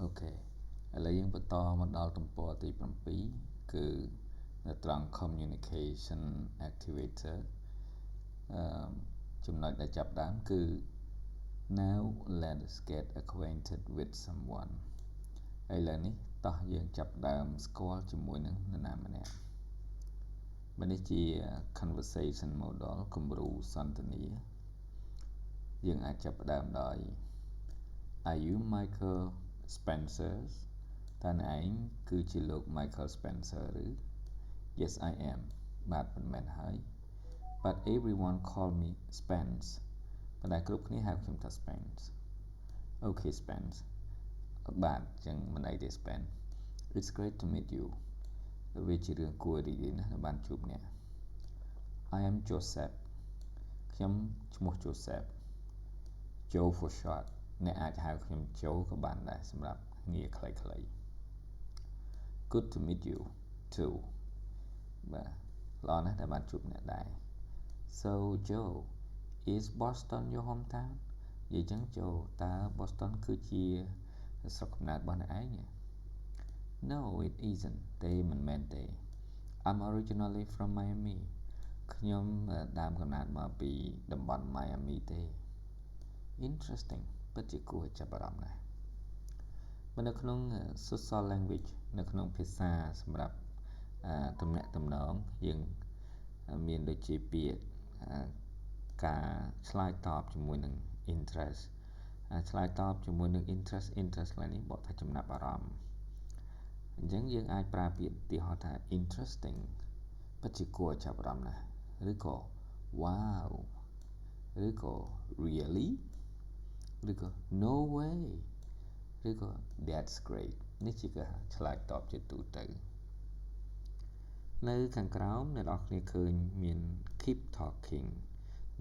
Ok ឥឡូវយើងបន្តមកដល់ទំព័រទី7គឺនៅត្រង់ communication activator ចំណុចដែលចាប់ផ្ដើមគឺ now let's get acquainted with someone ឥឡូវនេះតោះយើងចាប់ផ្ដើមស្គាល់ជាមួយនឹងនរណាម្នាក់នេះជា conversation model គំរូសន្ទនាយើងអាចចាប់ផ្ដើមដោយ Are you Michael Spencer តើអ្នកឯងគឺជាលោក Michael Spencer ឬ Yes I am បាទមិនមែនហើយ But everyone call me Spence ប៉ុន្តែគ្រប់គ្នាហៅខ្ញុំថា Spence Okay Spence បាទចឹងមិនអីទេ Spence It's great to meet you វាជារឿងគួររីករាយណាស់ដែលបានជួបអ្នក I am Joseph ខ្ញុំឈ្មោះ Joseph Joe for short អ្នកអាចហៅខ្ញុំ Joe ក៏បានដែរសម្រាប់ងារខ្លីៗ Good to meet you too បាទល្អណាស់ដែលបានជួបអ្នកដែរ So Joe is Boston your hometown និយាយចឹង Joe តើ Boston គឺជាស្រុកកំណើតរបស់អ្នកឯង No it isn't ទេមិនមែនទេ I'm originally from Miami ខ្ញុំដើមកំណើតមកពីតំបន់ Miami ទេ Interesting ពិតជាគួរឲ្យចាប់អារម្មណ៍ណាស់នៅក្នុង social language នៅក្នុងភាសាសម្រាប់ទំនាក់ទំនងយើងមានដូចជាពាក្យការឆ្លើយតបជាមួយនឹង interest ឆ្លើយតបជាមួយនឹង interest ខ្លះនេះបកថាចំណាប់អារម្មណ៍អញ្ចឹងយើងអាចប្រើពាក្យឧទាហរណ៍ថា interesting ពិតជាគួរឲ្យចាប់អារម្មណ៍ណាស់ឬក៏ wow ឬក៏ really ឬក៏ no way ឬក៏ that's great នេះជាការឆ្លើយតបជាទូទៅនៅខាងក្រោមអ្នកនរគ្នាឃើញមាន keep talking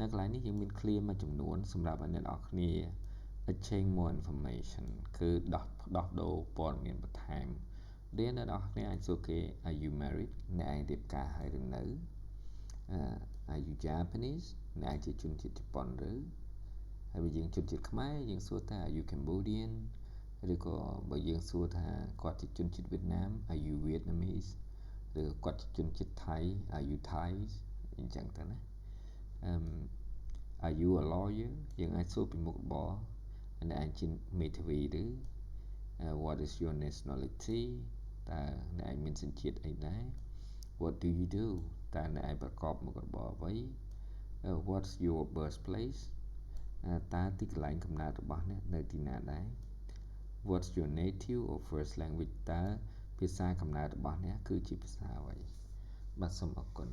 នៅកន្លែងនេះយើងមានឃ្លាមួយចំនួនសម្រាប់ឲ្យអ្នកនរគ្នា exchange more information គឺដោះដូរព័ត៌មានបន្ថែមរៀនអ្នកនរគ្នាអាចសួរគេ Are you married អ្នកឯងរៀបការហើយឬនៅ Are you Japanese អ្នកឯងជាជនជាតិជប៉ុនឬហើយបើយើងជនជាតិខ្មែរយើងសួរថា Are you Cambodian ឬក៏បើយើងសួរថាគាត់ជាជនជាតិវៀតណាម Are you Vietnamese ឬគាត់ជាជនជាតិថៃ Are you Thai អញ្ចឹងទៅណាAre you a lawyer យើងអាចសួរពីមុខរបរអ្នកឯងជាមេធាវីឬ What is your nationality តើអ្នកឯងមានសញ្ជាតិអីដែរ What do you do តើអ្នកឯងប្រកបមុខរបរអ្វី What's your birthplace តើទីកន្លែងកំណើតរបស់អ្នកនៅទីណាដែរ What's your native or first language តើភាសាកំណើតរបស់អ្នកគឺជាភាសាអ្វីបាទសូមអរគុណ